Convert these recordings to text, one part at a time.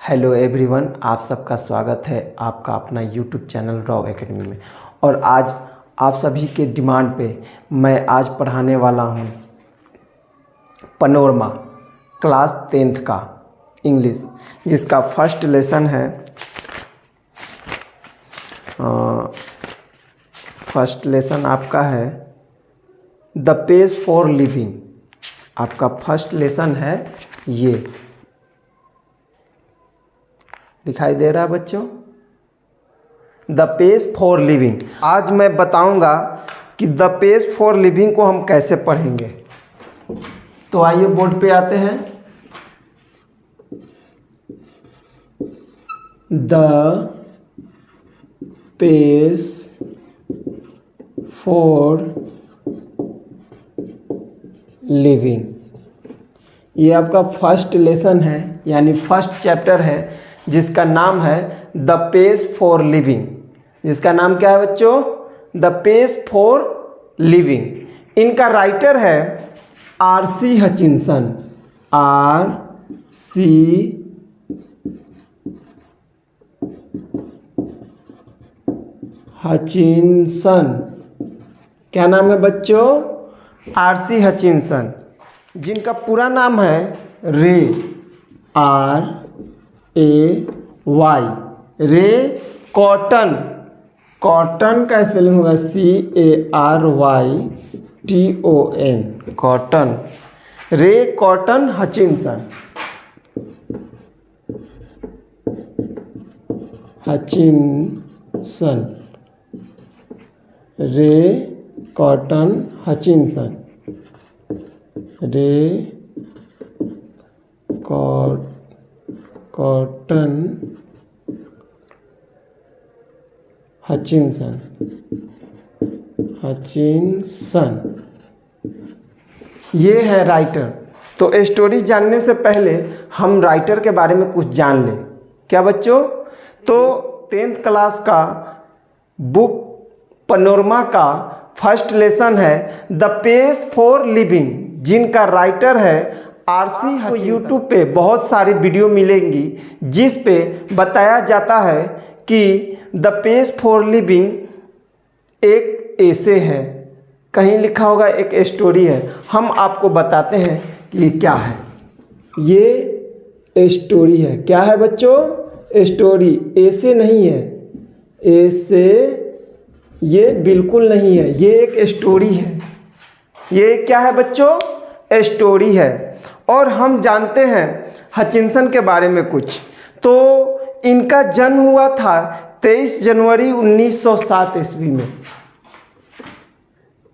Hello everyone, आप सबका स्वागत है आपका अपना यूट्यूब चैनल रॉ एकेडमी में। और आज आप सभी के डिमांड पे मैं आज पढ़ाने वाला हूँ पनोरमा क्लास 10th का इंग्लिश, जिसका फर्स्ट लेसन है। फर्स्ट लेसन आपका है द पेज फॉर लिविंग। आपका फर्स्ट लेसन है ये, दिखाई दे रहा है बच्चों, द पेज फॉर लिविंग। आज मैं बताऊंगा कि द पेज फॉर लिविंग को हम कैसे पढ़ेंगे। तो आइए बोर्ड पे आते हैं। द पेज फॉर लिविंग, ये आपका फर्स्ट लेसन है, यानी फर्स्ट चैप्टर है, जिसका नाम है द पेज फॉर लिविंग। जिसका नाम क्या है बच्चों? The page for living. इनका राइटर है आर.सी. हचिंसन। आर.सी. हचिंसन। क्या नाम है बच्चों? आर.सी. हचिंसन, जिनका पूरा नाम है रे, R.A.Y. रे कॉटन। कॉटन का स्पेलिंग होगा C.A.R.Y.T.O.N, कॉटन। रे कॉटन हचिंसन। हचिंसन, रे कॉटन हचिंसन। रे कॉटन हचिंसन। ये है राइटर। तो स्टोरी जानने से पहले हम राइटर के बारे में कुछ जान लें। क्या बच्चों? तो 10th क्लास का बुक पनोरमा का फर्स्ट लेसन है द पेज फॉर लिविंग, जिनका राइटर है आर.सी. हचिंसन। यूट्यूब पे बहुत सारी वीडियो मिलेंगी जिस पे बताया जाता है कि द पेज फॉर लिविंग एक ऐसे है, कहीं लिखा होगा एक स्टोरी है। हम आपको बताते हैं कि ये क्या है। ये स्टोरी है। क्या है बच्चों? स्टोरी। ऐसे नहीं है, ऐसे ये बिल्कुल नहीं है, ये एक स्टोरी है। ये क्या है बच्चों? स्टोरी है। और हम जानते हैं हचिंसन के बारे में कुछ। तो इनका जन्म हुआ था 23 जनवरी 1907 ईस्वी में।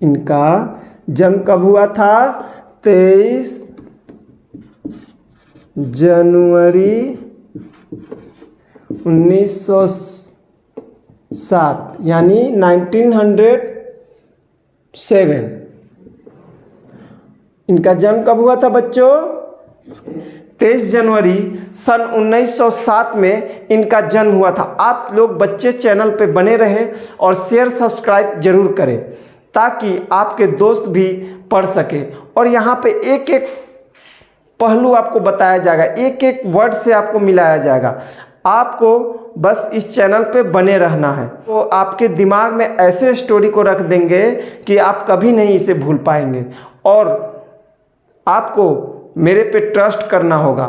इनका जन्म कब हुआ था? 23 जनवरी 1907, यानी 1907। इनका जन्म कब हुआ था बच्चों? 23 जनवरी सन 1907 में इनका जन्म हुआ था। आप लोग बच्चे चैनल पे बने रहें और शेयर सब्सक्राइब जरूर करें ताकि आपके दोस्त भी पढ़ सके। और यहाँ पे एक एक पहलू आपको बताया जाएगा, एक एक वर्ड से आपको मिलाया जाएगा। आपको बस इस चैनल पे बने रहना है, तो आपके दिमाग में ऐसे स्टोरी को रख देंगे कि आप कभी नहीं इसे भूल पाएंगे। और आपको मेरे पे ट्रस्ट करना होगा।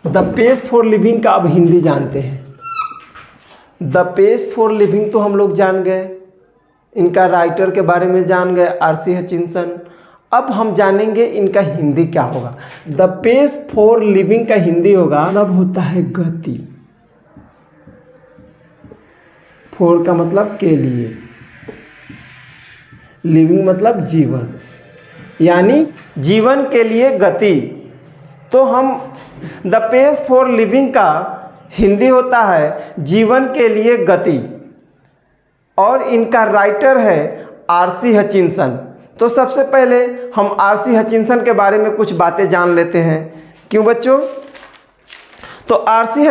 द पेज फॉर लिविंग का अब हिंदी जानते हैं। द पेज फॉर लिविंग तो हम लोग जान गए, इनका राइटर के बारे में जान गए, आर.सी. हचिंसन। अब हम जानेंगे इनका हिंदी क्या होगा। द पेज फॉर लिविंग का हिंदी होगा, मतलब होता है गति। फॉर का मतलब के लिए, लिविंग मतलब जीवन, यानी जीवन के लिए गति। तो हम द पेज फॉर लिविंग का हिंदी होता है जीवन के लिए गति। और इनका राइटर है आर.सी. हचिंसन। तो सबसे पहले हम आर.सी. हचिंसन के बारे में कुछ बातें जान लेते हैं। क्यों बच्चों? तो आर.सी.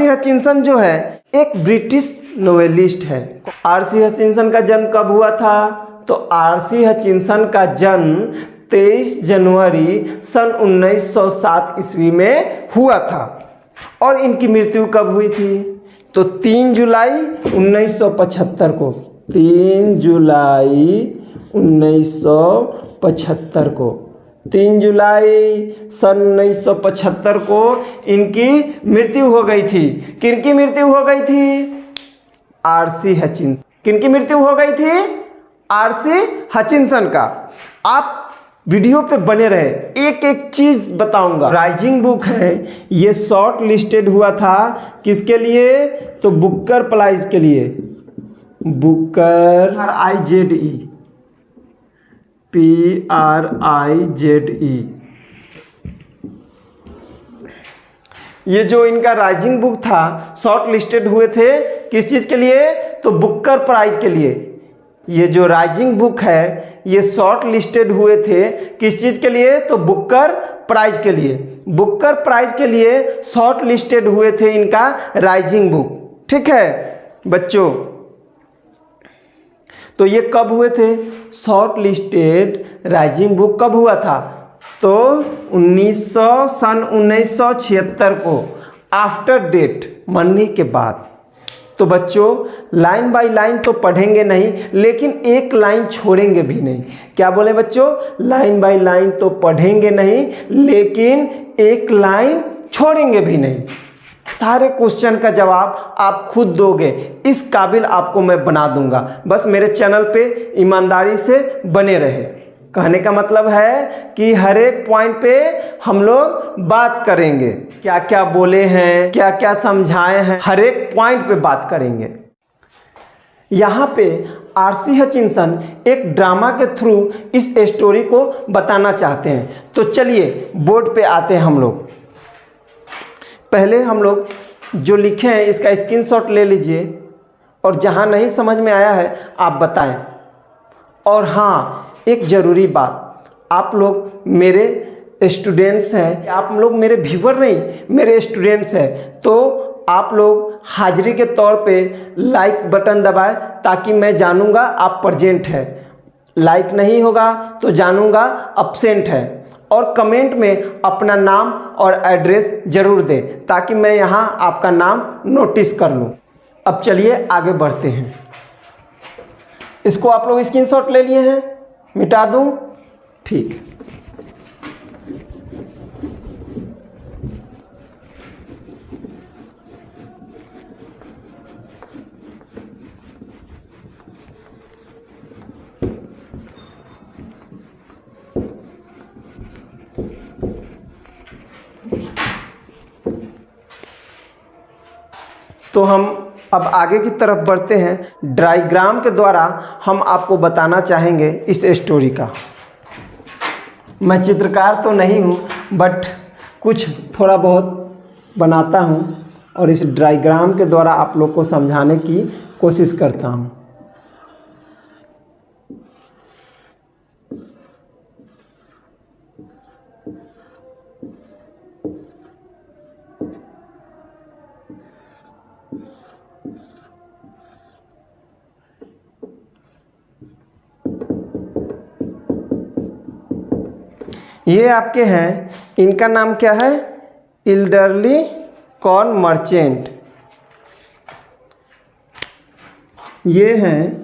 हचिंसन जो है एक ब्रिटिश नोवेलिस्ट है। आर.सी. हचिंसन का जन्म कब हुआ था? तो आर.सी. हचिंसन का जन्म 23 जनवरी सन 1907 ईस्वी में हुआ था। और इनकी मृत्यु कब हुई थी? तो 3 जुलाई 1975 को, 3 जुलाई 1975 को, 3 जुलाई सन 1975 को इनकी मृत्यु हो गई थी। किनकी मृत्यु हो गई थी? RC Hutchinson. किनकी मृत्यु हो गई थी? आरसी हचिंसन का। आप वीडियो पे बने रहे, एक एक चीज बताऊंगा। राइजिंग बुक है, ये शॉर्ट लिस्टेड हुआ था किसके लिए? तो बुकर प्राइज के लिए। बुकर IZE PRIZE, ये जो इनका राइजिंग बुक था शॉर्ट लिस्टेड हुए थे किस चीज के लिए? तो बुकर प्राइज के लिए। ये जो राइजिंग बुक है ये शॉर्ट लिस्टेड हुए थे किस चीज के लिए? तो बुकर प्राइज के लिए। बुकर प्राइज के लिए शॉर्ट लिस्टेड हुए थे इनका राइजिंग बुक। ठीक है बच्चों, तो ये कब हुए थे? शॉर्ट लिस्टेड राइजिंग बुक कब हुआ था? तो सन 1976 को, आफ्टर डेट, मरने के बाद। तो बच्चों लाइन बाय लाइन तो पढ़ेंगे नहीं, लेकिन एक लाइन छोड़ेंगे भी नहीं। क्या बोले बच्चों? लाइन बाय लाइन तो पढ़ेंगे नहीं, लेकिन एक लाइन छोड़ेंगे भी नहीं। सारे क्वेश्चन का जवाब आप खुद दोगे, इस काबिल आपको मैं बना दूंगा। बस मेरे चैनल पे ईमानदारी से बने रहे। कहने का मतलब है कि हर एक पॉइंट पे हम लोग बात करेंगे, क्या क्या बोले हैं, क्या क्या समझाए हैं, हर एक पॉइंट पे बात करेंगे। यहाँ पे आरसी हचिंसन एक ड्रामा के थ्रू इस स्टोरी को बताना चाहते हैं। तो चलिए बोर्ड पे आते हैं हम लोग। पहले हम लोग जो लिखे हैं इसका स्क्रीनशॉट ले लीजिए, और जहाँ नहीं समझ में आया है आप बताएं। और हाँ, एक ज़रूरी बात, आप लोग मेरे स्टूडेंट्स हैं, आप लोग मेरे व्यूअर नहीं, मेरे स्टूडेंट्स हैं, तो आप लोग हाजिरी के तौर पे लाइक बटन दबाएं ताकि मैं जानूंगा आप प्रेजेंट है। लाइक नहीं होगा तो जानूंगा अब्सेंट है। और कमेंट में अपना नाम और एड्रेस ज़रूर दें ताकि मैं यहाँ आपका नाम नोटिस कर लूँ। अब चलिए आगे बढ़ते हैं। इसको आप लोग स्क्रीनशॉट ले लिए हैं, मिटा दूँ? ठीक। तो हम अब आगे की तरफ बढ़ते हैं। डायग्राम के द्वारा हम आपको बताना चाहेंगे इस स्टोरी का। मैं चित्रकार तो नहीं हूँ, बट कुछ थोड़ा बहुत बनाता हूँ और इस डायग्राम के द्वारा आप लोग को समझाने की कोशिश करता हूँ। ये आपके हैं, इनका नाम क्या है? इल्डरली कॉर्न मर्चेंट। ये हैं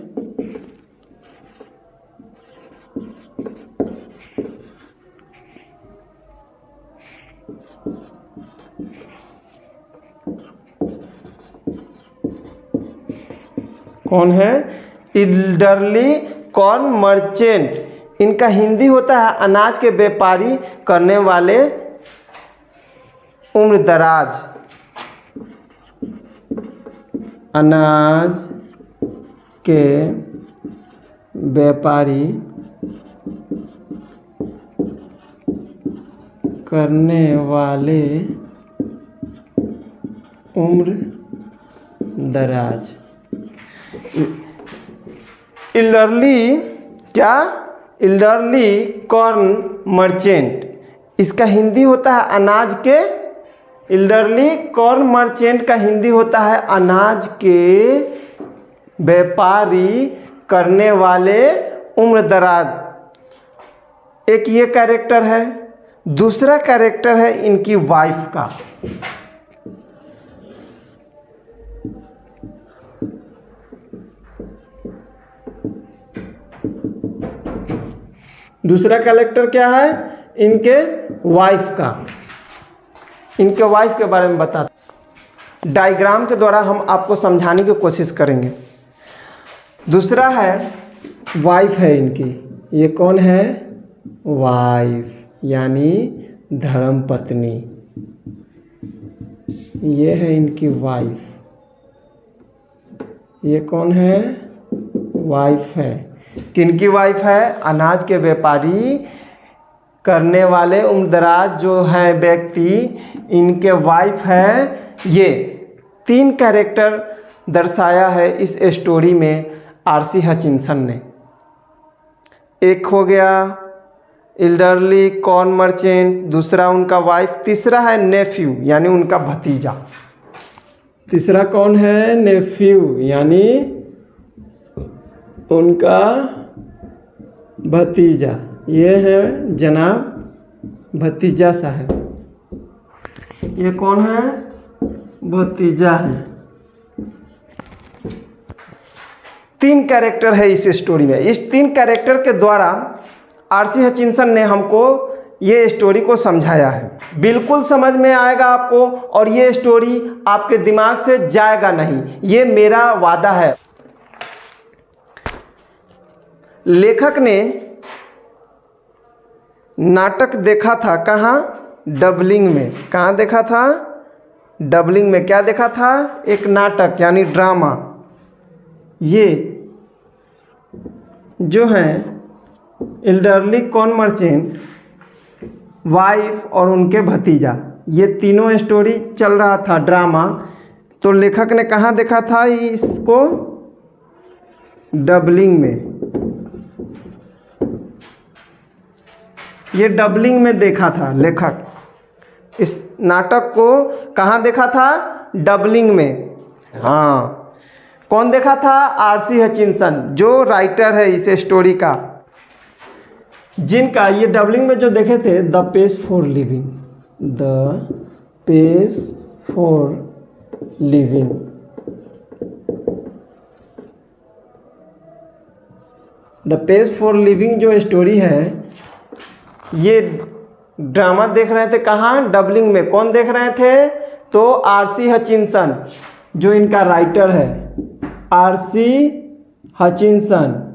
कौन है? इल्डरली कॉर्न मर्चेंट। इनका हिंदी होता है अनाज के व्यापारी करने वाले उम्रदराज। अनाज के व्यापारी करने वाले उम्रदराज। इल्डरली क्या? इल्डरली कॉर्न मर्चेंट। इसका हिंदी होता है अनाज के, इल्डरली कॉर्न मर्चेंट का हिंदी होता है अनाज के व्यापारी करने वाले उम्रदराज। एक ये कैरेक्टर है, दूसरा कैरेक्टर है इनकी वाइफ का। दूसरा कैरेक्टर क्या है? इनके वाइफ का। इनके वाइफ के बारे में बताते, डायग्राम के द्वारा हम आपको समझाने की कोशिश करेंगे। दूसरा है वाइफ है इनकी। ये कौन है? वाइफ यानी धर्मपत्नी। ये है इनकी वाइफ। ये कौन है? वाइफ है। किनकी वाइफ है? अनाज के व्यापारी करने वाले उम्रदराज जो है व्यक्ति, इनके वाइफ है। ये 3 कैरेक्टर दर्शाया है इस स्टोरी में आरसी हचिंसन ने। एक हो गया एल्डरली कॉर्न मर्चेंट, दूसरा उनका वाइफ, तीसरा है नेफ्यू यानी उनका भतीजा। तीसरा कौन है? नेफ्यू यानी उनका भतीजा। ये है जनाब भतीजा साहब। ये कौन है? भतीजा है। 3 कैरेक्टर है इस स्टोरी में। इस 3 कैरेक्टर के द्वारा आरसी हचिंसन ने हमको ये स्टोरी को समझाया है। बिल्कुल समझ में आएगा आपको और ये स्टोरी आपके दिमाग से जाएगा नहीं, ये मेरा वादा है। लेखक ने नाटक देखा था कहाँ? डबलिंग में। कहाँ देखा था? डबलिंग में। क्या देखा था? एक नाटक यानी ड्रामा। ये जो है एल्डरली कॉर्न मर्चेंट, वाइफ और उनके भतीजा, ये तीनों स्टोरी चल रहा था ड्रामा। तो लेखक ने कहाँ देखा था इसको? डबलिंग में। ये डबलिंग में देखा था लेखक। इस नाटक को कहाँ देखा था? डबलिंग में। हाँ, कौन देखा था? आरसी हचिंसन जो राइटर है इस स्टोरी का, जिनका ये डबलिंग में जो देखे थे the page for living. The page for living. The page for living जो स्टोरी है, ये ड्रामा देख रहे थे कहाँ? डबलिंग में। कौन देख रहे थे? तो आरसी हचिंसन जो इनका राइटर है, आरसी हचिंसन,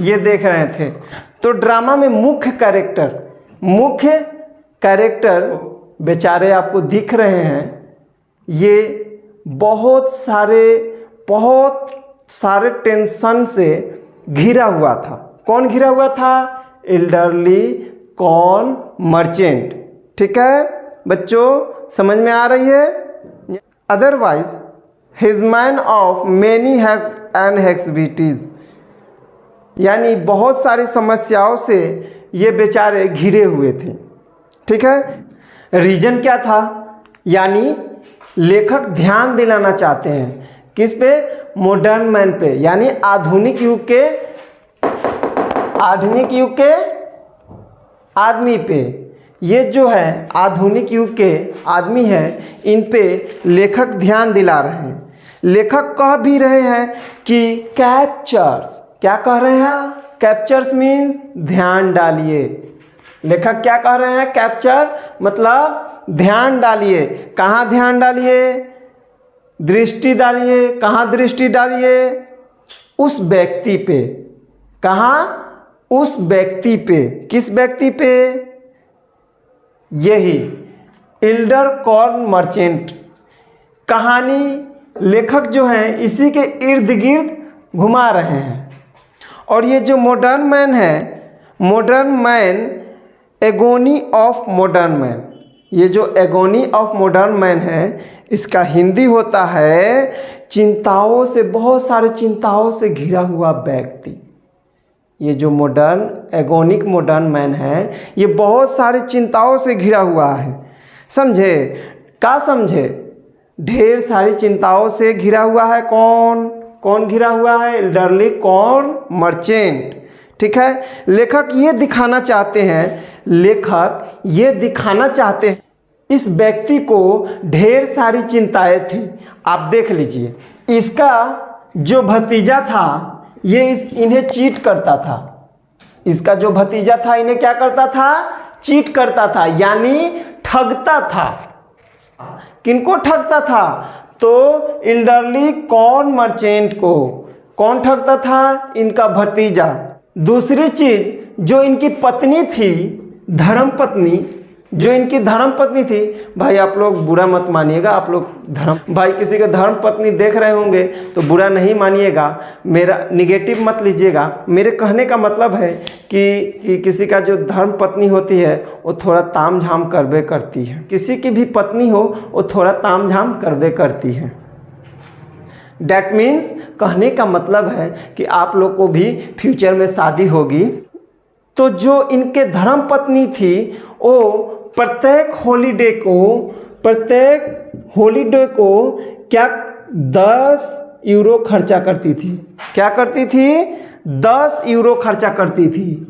ये देख रहे थे। तो ड्रामा में मुख्य कैरेक्टर बेचारे आपको दिख रहे हैं। ये बहुत सारे टेंशन से घिरा हुआ था। कौन घिरा हुआ था? Elderly corn merchant. ठीक है बच्चों, समझ में आ रही है? Otherwise his man of many has and हैक्सबिटीज, यानी बहुत सारी समस्याओं से ये बेचारे घिरे हुए थे। ठीक है, रीजन क्या था? यानी लेखक ध्यान दिलाना चाहते हैं किस पे? मॉडर्न मैन पे, यानी आधुनिक युग के आदमी पे। ये जो है आधुनिक युग के आदमी है, इन पे लेखक ध्यान दिला रहे हैं। लेखक कह भी रहे हैं कि कैप्चर्स, क्या कह रहे हैं? कैप्चर्स मीन्स ध्यान डालिए। लेखक क्या कह रहे हैं? कैप्चर मतलब ध्यान डालिए। कहाँ ध्यान डालिए? दृष्टि डालिए। कहाँ दृष्टि डालिए? उस व्यक्ति पे। कहाँ? उस व्यक्ति पे। किस व्यक्ति पे? यही एल्डर कॉर्न मर्चेंट। कहानी लेखक जो हैं इसी के इर्द गिर्द घुमा रहे हैं। और ये जो मॉडर्न मैन है, modern man, agony of modern man, ये जो एगोनी ऑफ मॉडर्न मैन है, इसका हिंदी होता है चिंताओं से, बहुत सारे चिंताओं से घिरा हुआ व्यक्ति। ये जो एगोनिक मॉडर्न मैन है, ये बहुत सारी चिंताओं से घिरा हुआ है। समझे? क्या समझे? ढेर सारी चिंताओं से घिरा हुआ है। कौन? कौन घिरा हुआ है? Elderly corn merchant. ठीक है, लेखक ये दिखाना चाहते हैं इस व्यक्ति को ढेर सारी चिंताएं थी। आप देख लीजिए, इसका जो भतीजा था ये इन्हें चीट करता था। इसका जो भतीजा था इन्हें क्या करता था? चीट करता था, यानी ठगता था। किनको ठगता था? तो एल्डरली कॉर्न मर्चेंट को। कौन ठगता था? इनका भतीजा। दूसरी चीज, जो इनकी पत्नी थी, धर्मपत्नी, जो इनकी धर्मपत्नी थी, भाई आप लोग बुरा मत मानिएगा, आप लोग भाई किसी का धर्मपत्नी देख रहे होंगे तो बुरा नहीं मानिएगा, मेरा निगेटिव मत लीजिएगा। मेरे कहने का मतलब है कि किसी का जो धर्मपत्नी होती है वो थोड़ा ताम झाम करवे करती है। किसी की भी पत्नी हो वो थोड़ा ताम झाम करवे करती है। डैट मीन्स कहने का मतलब है कि आप लोग को भी फ्यूचर में शादी होगी तो जो इनके धर्मपत्नी थी वो प्रत्येक हॉलीडे को क्या 10 यूरो खर्चा करती थी। क्या करती थी? 10 यूरो खर्चा करती थी।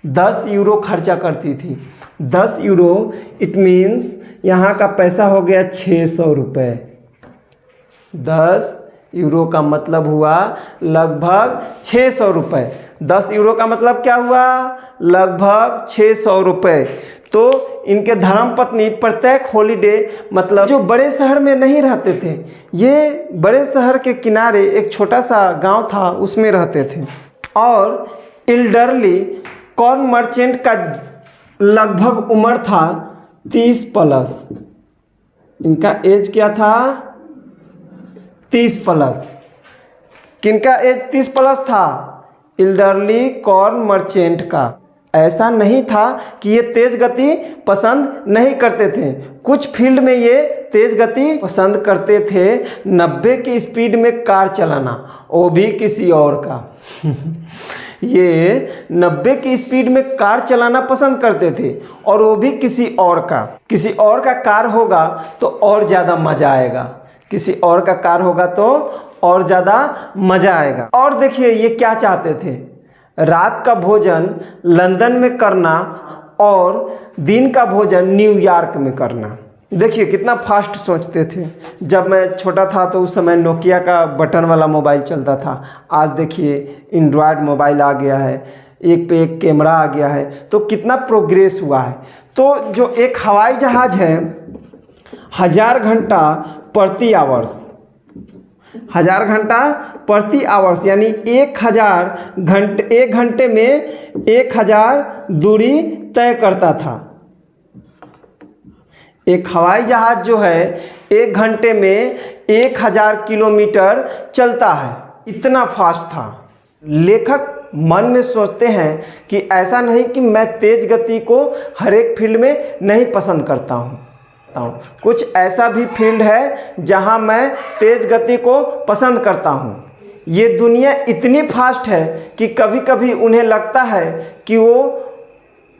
10 यूरो खर्चा करती थी। 10 यूरो इट मीन्स यहाँ का पैसा हो गया 600 रुपये। 10 यूरो का मतलब हुआ लगभग 600 रुपये। 10 यूरो का मतलब क्या हुआ? लगभग 600 रुपये। तो इनके धर्मपत्नी प्रत्येक हॉलीडे, मतलब जो बड़े शहर में नहीं रहते थे, ये बड़े शहर के किनारे एक छोटा सा गांव था उसमें रहते थे। और एल्डरली कॉर्न मर्चेंट का लगभग उम्र था 30 प्लस। इनका एज क्या था? 30 प्लस। किनका एज 30 प्लस था? एल्डरली कॉर्न मर्चेंट का। ऐसा नहीं था कि ये तेज गति पसंद नहीं करते थे, कुछ फील्ड में ये तेज गति पसंद करते थे। 90 की स्पीड में कार चलाना, वो भी किसी और का ये 90 की स्पीड में कार चलाना पसंद करते थे और वो भी किसी और का कार होगा तो और ज़्यादा मज़ा आएगा। किसी और का कार होगा तो और ज़्यादा मज़ा आएगा। और देखिए ये क्या चाहते थे? रात का भोजन लंदन में करना और दिन का भोजन न्यूयॉर्क में करना। देखिए कितना फास्ट सोचते थे। जब मैं छोटा था तो उस समय नोकिया का बटन वाला मोबाइल चलता था। आज देखिए एंड्रॉयड मोबाइल आ गया है, एक पे एक कैमरा आ गया है, तो कितना प्रोग्रेस हुआ है। तो जो एक हवाई जहाज़ है 1000 घंटा प्रति आवर्स, 1000 घंटा प्रति आवर्स यानी 1 घंटे में 1000 दूरी तय करता था। एक हवाई जहाज जो है 1 घंटे में 1000 किलोमीटर चलता है। इतना फास्ट था। लेखक मन में सोचते हैं कि ऐसा नहीं कि मैं तेज गति को हर एक फील्ड में नहीं पसंद करता हूँ, कुछ ऐसा भी फील्ड है जहां मैं तेज गति को पसंद करता हूं। ये दुनिया इतनी फास्ट है कि कभी कभी उन्हें लगता है कि वो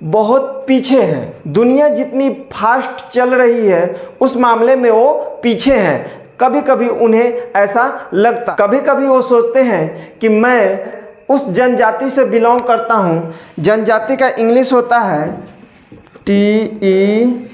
बहुत पीछे हैं। दुनिया जितनी फास्ट चल रही है उस मामले में वो पीछे हैं। कभी कभी उन्हें ऐसा लगता, कभी कभी वो सोचते हैं कि मैं उस जनजाति से बिलोंग करता हूँ। जनजाति का इंग्लिश होता है TERRIPE,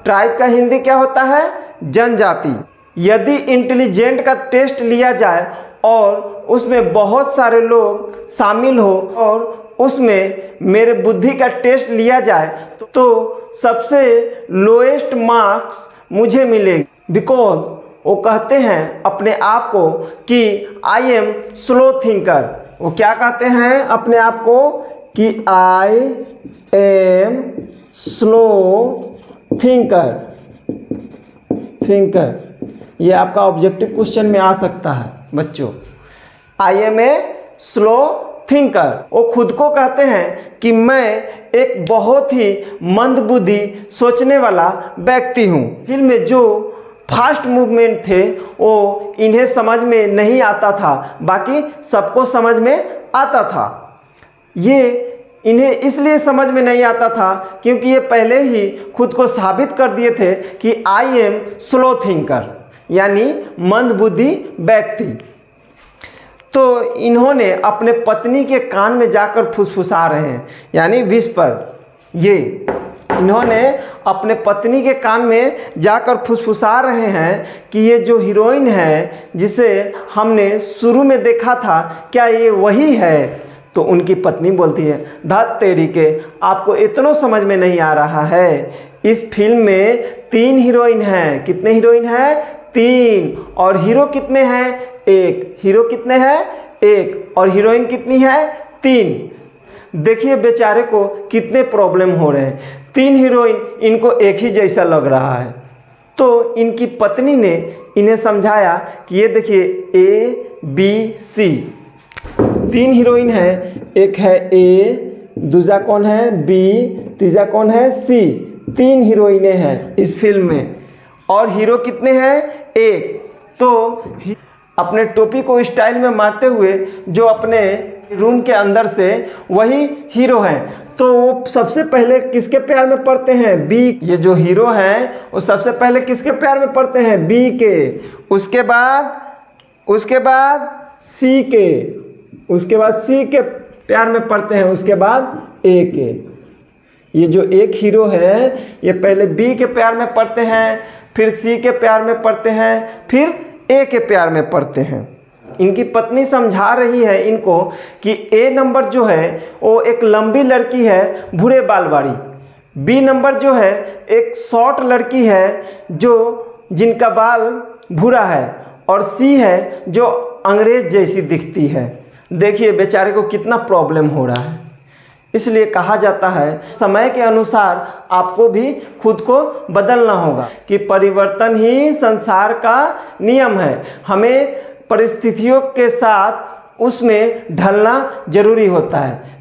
ट्राइब का हिंदी क्या होता है? जनजाति। यदि इंटेलिजेंट का टेस्ट लिया जाए और उसमें बहुत सारे लोग शामिल हो और उसमें मेरे बुद्धि का टेस्ट लिया जाए तो सबसे लोएस्ट मार्क्स मुझे मिलेगी। बिकॉज वो कहते हैं अपने आप को कि आई एम स्लो थिंकर। वो क्या कहते हैं अपने आप को? कि आई एम स्लो थिंकर। ये आपका ऑब्जेक्टिव क्वेश्चन में आ सकता है बच्चों। I am a slow thinker. वो खुद को कहते हैं कि मैं एक बहुत ही मंदबुद्धि सोचने वाला व्यक्ति हूँ। फिल्म में जो फास्ट मूवमेंट थे वो इन्हें समझ में नहीं आता था, बाकी सबको समझ में आता था। ये इन्हें इसलिए समझ में नहीं आता था क्योंकि ये पहले ही खुद को साबित कर दिए थे कि आई एम स्लो थिंकर, यानी मंदबुद्धि व्यक्ति। तो इन्होंने अपने पत्नी के कान में जाकर फुसफुसा रहे हैं, यानी विस्पर। ये इन्होंने अपने पत्नी के कान में जाकर फुसफुसा रहे हैं कि ये जो हीरोइन है जिसे हमने शुरू में देखा था, क्या ये वही है? तो उनकी पत्नी बोलती है, धत तेरी के, आपको इतना समझ में नहीं आ रहा है। इस फिल्म में 3 हीरोइन हैं। कितने हीरोइन हैं? 3। और हीरो कितने हैं? 1। हीरो कितने हैं? 1। और हीरोइन कितनी है? 3। देखिए बेचारे को कितने प्रॉब्लम हो रहे हैं। 3 हीरोइन, इनको एक ही जैसा लग रहा है। तो इनकी पत्नी ने इन्हें समझाया कि ये देखिए ABC 3 हीरोइन है, एक है A, दूसरा कौन है B, तीसरा कौन है C। 3 हीरोइनें हैं इस फिल्म में। और हीरो कितने हैं? 1। तो अपने टोपी को स्टाइल में मारते हुए जो अपने रूम के अंदर से वही हीरो हैं। तो वो सबसे पहले किसके प्यार में पड़ते हैं? B। ये जो हीरो हैं वो सबसे पहले किसके प्यार में पड़ते हैं? B के। उसके बाद C के। उसके बाद C के प्यार में पड़ते हैं। उसके बाद A के। ये जो एक हीरो है ये पहले B के प्यार में पड़ते हैं, फिर C के प्यार में पड़ते हैं, फिर A के प्यार में पड़ते हैं। इनकी पत्नी समझा रही है इनको कि A नंबर जो है वो एक लंबी लड़की है, भूरे बाल वाली। B नंबर जो है एक शॉर्ट लड़की है जो जिनका बाल भूरा है। और C है जो अंग्रेज जैसी दिखती है। देखिए बेचारे को कितना प्रॉब्लम हो रहा है। इसलिए कहा जाता है समय के अनुसार आपको भी खुद को बदलना होगा, कि परिवर्तन ही संसार का नियम है। हमें परिस्थितियों के साथ उसमें ढलना जरूरी होता है।